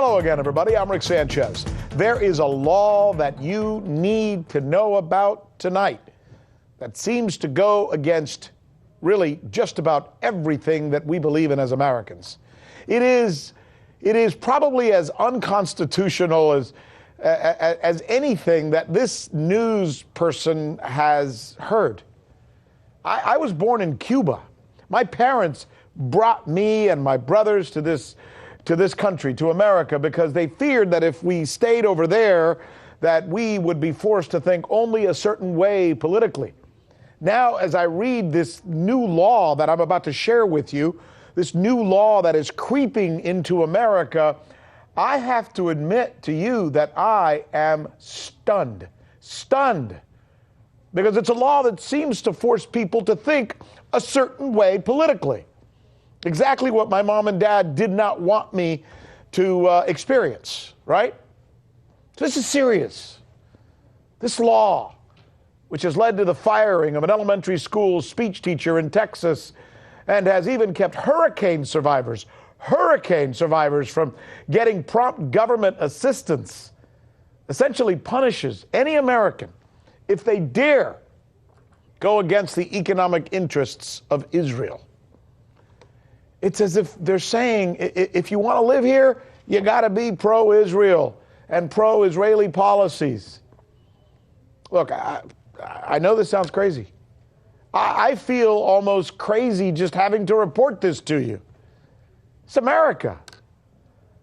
Hello again, everybody. I'm Rick Sanchez. There is a law that you need to know about tonight that seems to go against really just about everything that we believe in as Americans. It is probably as unconstitutional as anything that this news person has heard. I was born in Cuba. My parents brought me and my brothers to this country, to America, because they feared that if we stayed over there, that we would be forced to think only a certain way politically. Now, as I read this new law that I'm about to share with you, this new law that is creeping into America, I have to admit to you that I am stunned. Because it's a law that seems to force people to think a certain way politically. Exactly what my mom and dad did not want me to experience, right? So this is serious. This law, which has led to the firing of an elementary school speech teacher in Texas and has even kept hurricane survivors from getting prompt government assistance, essentially punishes any American if they dare go against the economic interests of Israel. It's as if they're saying, if you want to live here, you got to be pro-Israel and pro-Israeli policies. Look, I know this sounds crazy. I feel almost crazy just having to report this to you. It's America.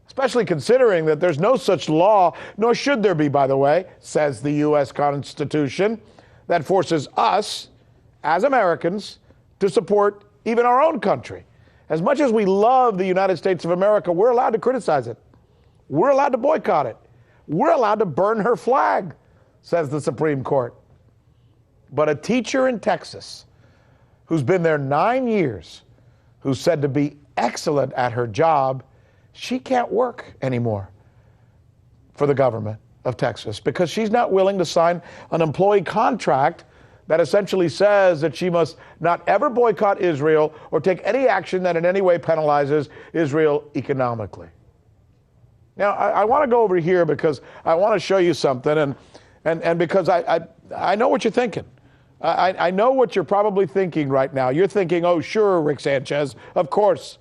Especially considering that there's no such law, nor should there be, by the way, says the U.S. Constitution, that forces us, as Americans, to support even our own country. As much as we love the United States of America, we're allowed to criticize it. We're allowed to boycott it. We're allowed to burn her flag, says the Supreme Court. But a teacher in Texas who's been there 9 years, who's said to be excellent at her job, she can't work anymore for the government of Texas because she's not willing to sign an employee contract that essentially says that she must not ever boycott Israel or take any action that in any way penalizes Israel economically. Now, I want to go over here because I want to show you something, and because I know what you're thinking. I know what you're probably thinking right now. You're thinking, oh, sure, Rick Sanchez, of course.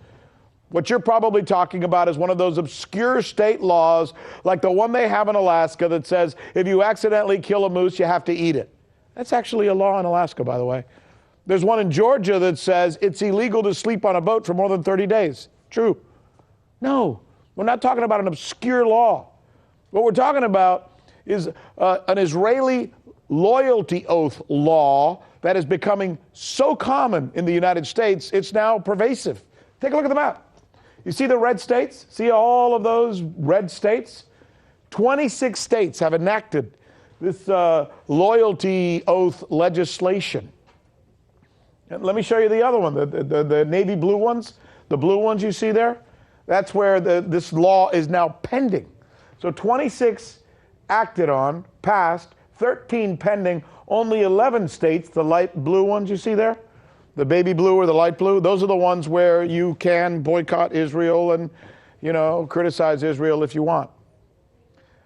What you're probably talking about is one of those obscure state laws like the one they have in Alaska that says if you accidentally kill a moose, you have to eat it. That's actually a law in Alaska, by the way. There's one in Georgia that says it's illegal to sleep on a boat for more than 30 days. True. No, we're not talking about an obscure law. What we're talking about is an Israeli loyalty oath law that is becoming so common in the United States, it's now pervasive. Take a look at the map. You see the red states? See all of those red states? 26 states have enacted this loyalty oath legislation. And let me show you the other one, the navy blue ones, the blue ones you see there. That's where this law is now pending. So 26 acted on, passed, 13 pending, only 11 states, the light blue ones you see there, the baby blue or the light blue, those are the ones where you can boycott Israel and, criticize Israel if you want.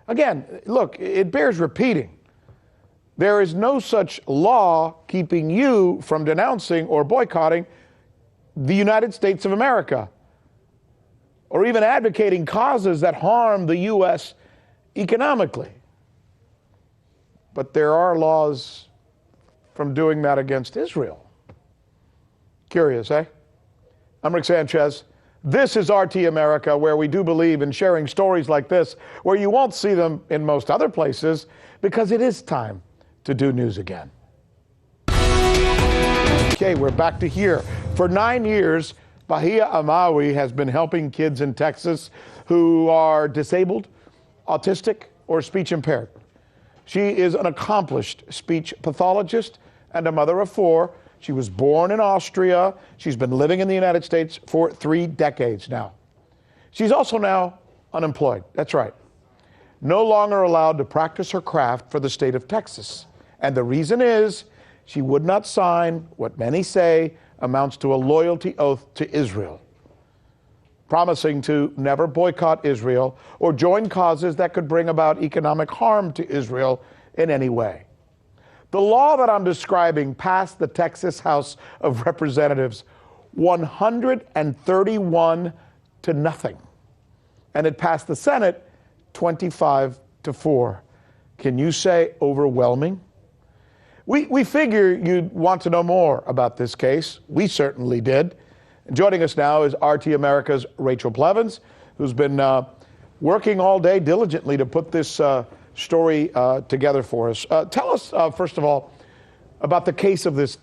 Again, look, it bears repeating. There is no such law keeping you from denouncing or boycotting the United States of America, or even advocating causes that harm the U.S. economically. But there are laws from doing that against Israel. Curious, eh? I'm Rick Sanchez. This is RT America, where we do believe in sharing stories like this, where you won't see them in most other places, because it is time to do news again. Okay, we're back to here. For 9 years, Bahia Amawi has been helping kids in Texas who are disabled, autistic, or speech impaired. She is an accomplished speech pathologist and a mother of 4. She was born in Austria. She's been living in the United States for 3 decades now. She's also now unemployed. That's right. No longer allowed to practice her craft for the state of Texas. And the reason is she would not sign what many say amounts to a loyalty oath to Israel. promising to never boycott Israel or join causes that could bring about economic harm to Israel in any way. The law that I'm describing passed the Texas House of Representatives 131 to nothing. And it passed the Senate 25-4. Can you say overwhelming? We figure you'd want to know more about this case. We certainly did. And joining us now is RT America's Rachel Blevins, who's been working all day diligently to put this story together for us. Tell us, first of all, about the case of this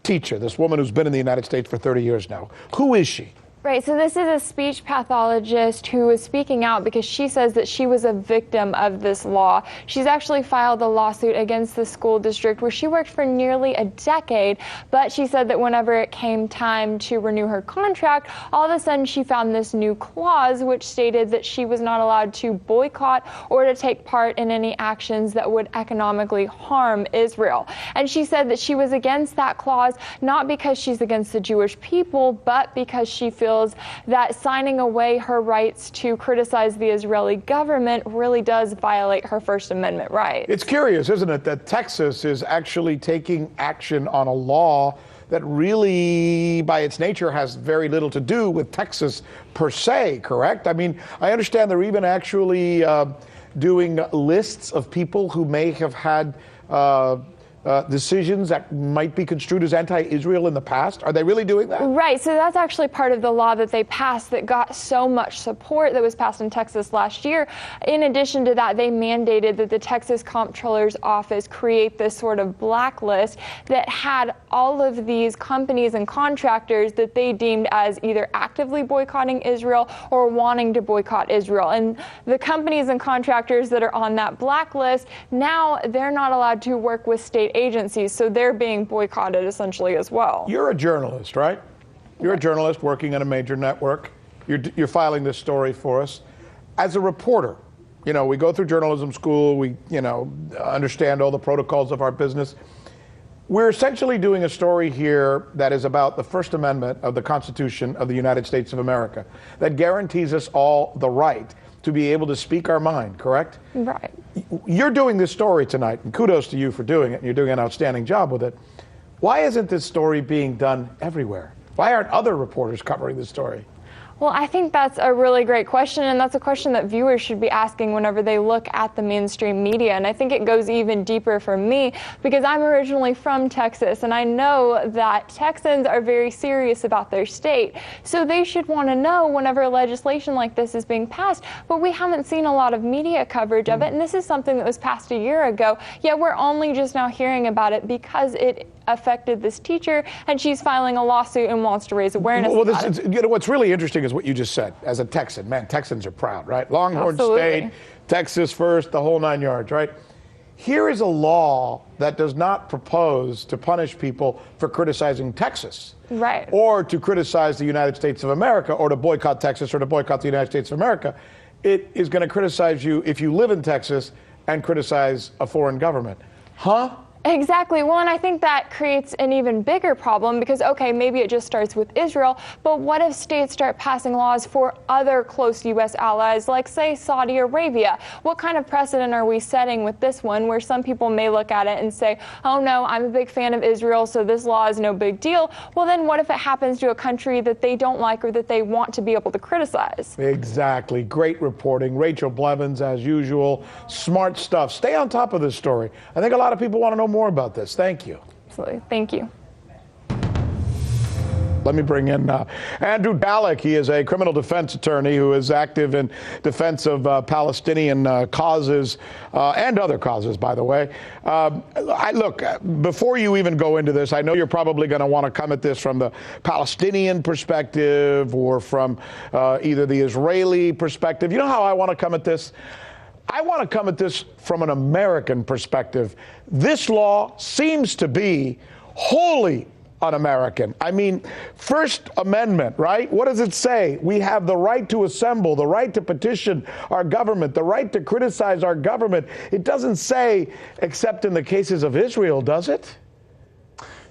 teacher, this woman who's been in the United States for 30 years now. Who is she? Right, so this is a speech pathologist who is speaking out because she says that she was a victim of this law. She's actually filed a lawsuit against the school district where she worked for nearly a decade, but she said that whenever it came time to renew her contract, all of a sudden she found this new clause which stated that she was not allowed to boycott or to take part in any actions that would economically harm Israel. And she said that she was against that clause not because she's against the Jewish people, but because she feels that signing away her rights to criticize the Israeli government really does violate her First Amendment rights. It's curious, isn't it, that Texas is actually taking action on a law that really, by its nature, has very little to do with Texas per se, correct? I mean, I understand they're even actually doing lists of people who may have had decisions that might be construed as anti-Israel in the past? Are they really doing that? Right, so that's actually part of the law that they passed that got so much support that was passed in Texas last year. In addition to that, they mandated that the Texas Comptroller's Office create this sort of blacklist that had all of these companies and contractors that they deemed as either actively boycotting Israel or wanting to boycott Israel. And the companies and contractors that are on that blacklist, now they're not allowed to work with state agencies, so they're being boycotted essentially as well. You're a journalist, right? You're a journalist working at a major network. You're filing this story for us. As a reporter, you know, we go through journalism school, we, understand all the protocols of our business. We're essentially doing a story here that is about the First Amendment of the Constitution of the United States of America that guarantees us all the right to be able to speak our mind, correct? Right. You're doing this story tonight, and kudos to you for doing it, and you're doing an outstanding job with it. Why isn't this story being done everywhere? Why aren't other reporters covering this story? Well, I think that's a really great question, and that's a question that viewers should be asking whenever they look at the mainstream media. And I think it goes even deeper for me because I'm originally from Texas, and I know that Texans are very serious about their state. So they should want to know whenever legislation like this is being passed, but we haven't seen a lot of media coverage of it, and this is something that was passed a year ago, yet we're only just now hearing about it because it affected this teacher, and she's filing a lawsuit and wants to raise awareness about it. What's really interesting is what you just said. As a Texan, man, Texans are proud, right? Longhorn Absolutely. State, Texas first, the whole 9 yards, right? Here is a law that does not propose to punish people for criticizing Texas. Right. Or to criticize the United States of America, or to boycott Texas, or to boycott the United States of America. It is going to criticize you if you live in Texas and criticize a foreign government. Huh? Exactly. Well, and I think that creates an even bigger problem because, okay, maybe it just starts with Israel, but what if states start passing laws for other close U.S. allies, like, say, Saudi Arabia? What kind of precedent are we setting with this one where some people may look at it and say, oh, no, I'm a big fan of Israel, so this law is no big deal? Well, then what if it happens to a country that they don't like or that they want to be able to criticize? Exactly. Great reporting. Rachel Blevins, as usual. Smart stuff. Stay on top of this story. I think a lot of people want to know more about this. Thank you. Absolutely. Thank you. Let me bring in Andrew Dalek. He is a criminal defense attorney who is active in defense of Palestinian causes and other causes, by the way. Look, before you even go into this, I know you're probably going to want to come at this from the Palestinian perspective or from either the Israeli perspective. You know how I want to come at this? I want to come at this from an American perspective. This law seems to be wholly un-American. I mean, First Amendment, right? What does it say? We have the right to assemble, the right to petition our government, the right to criticize our government. It doesn't say, except in the cases of Israel, does it?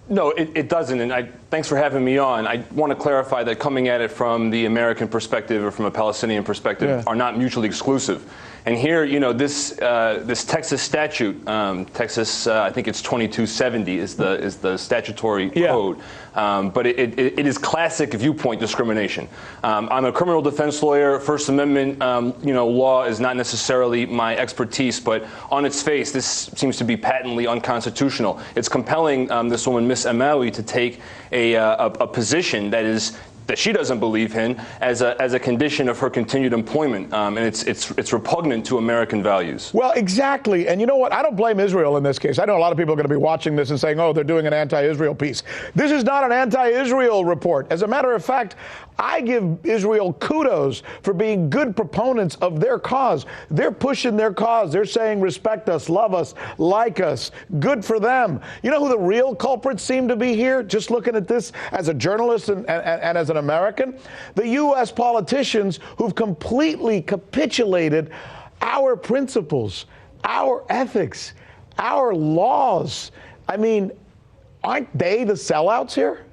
No, it doesn't, and thanks for having me on. I want to clarify that coming at it from the American perspective or from a Palestinian perspective are not mutually exclusive. And here, you know, this Texas statute, Texas, I think it's 2270 is the statutory code, but it is classic viewpoint discrimination. I'm a criminal defense lawyer. First Amendment, law is not necessarily my expertise, but on its face, this seems to be patently unconstitutional. It's compelling this woman, Miss Amawi, to take a position that she doesn't believe in as a condition of her continued employment, and it's repugnant to American values. Well, exactly, and you know what? I don't blame Israel in this case. I know a lot of people are going to be watching this and saying, "Oh, they're doing an anti-Israel piece." This is not an anti-Israel report. As a matter of fact, I give Israel kudos for being good proponents of their cause. They're pushing their cause. They're saying, "Respect us, love us, like us." Good for them. You know who the real culprits seem to be here? Just looking at this as a journalist and as an American, the U.S. politicians who've completely capitulated our principles, our ethics, our laws. I mean, aren't they the sellouts here?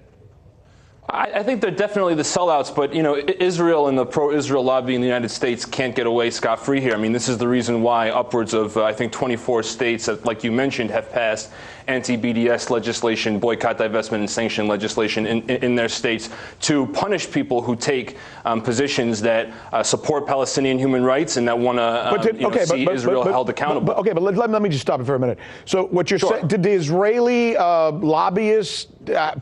I think they're definitely the sellouts, but, you know, Israel and the pro-Israel lobby in the United States can't get away scot-free here. I mean, this is the reason why upwards of, I think, 24 states, like you mentioned, have passed anti-BDS legislation, boycott, divestment, and sanction legislation in their states to punish people who take positions that support Palestinian human rights and that want to see Israel held accountable. But let me just stop it for a minute. So what you're saying, did the Israeli lobbyists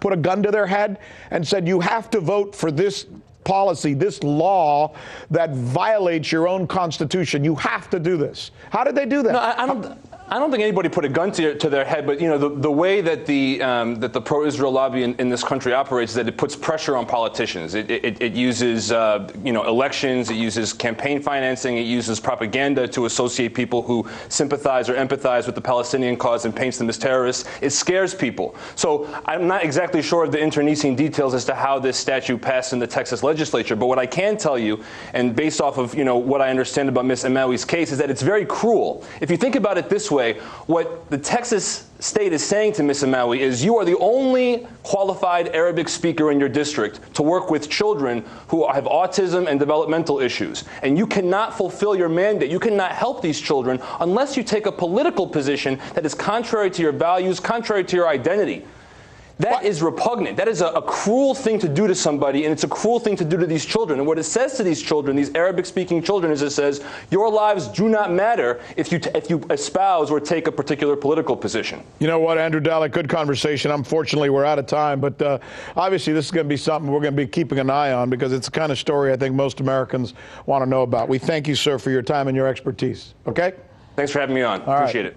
put a gun to their head and said, you have to vote for this policy, this law that violates your own constitution? You have to do this. How did they do that? No, I don't think anybody put a gun to their head, but, you know, the way that the pro-Israel lobby in this country operates is that it puts pressure on politicians. It uses elections, it uses campaign financing, it uses propaganda to associate people who sympathize or empathize with the Palestinian cause and paints them as terrorists. It scares people. So I'm not exactly sure of the internecine details as to how this statute passed in the Texas legislature, but what I can tell you, and based off of what I understand about Ms. Amawi's case, is that it's very cruel. If you think about it this way, what the Texas state is saying to Ms. Amawi is, you are the only qualified Arabic speaker in your district to work with children who have autism and developmental issues. And you cannot fulfill your mandate. You cannot help these children unless you take a political position that is contrary to your values, contrary to your identity. That is repugnant. That is a cruel thing to do to somebody, and it's a cruel thing to do to these children. And what it says to these children, these Arabic-speaking children, is it says, your lives do not matter if you espouse or take a particular political position. You know what, Andrew Dallek, good conversation. Unfortunately, we're out of time, but obviously this is going to be something we're going to be keeping an eye on because it's the kind of story I think most Americans want to know about. We thank you, sir, for your time and your expertise. Okay? Thanks for having me on. Appreciate it.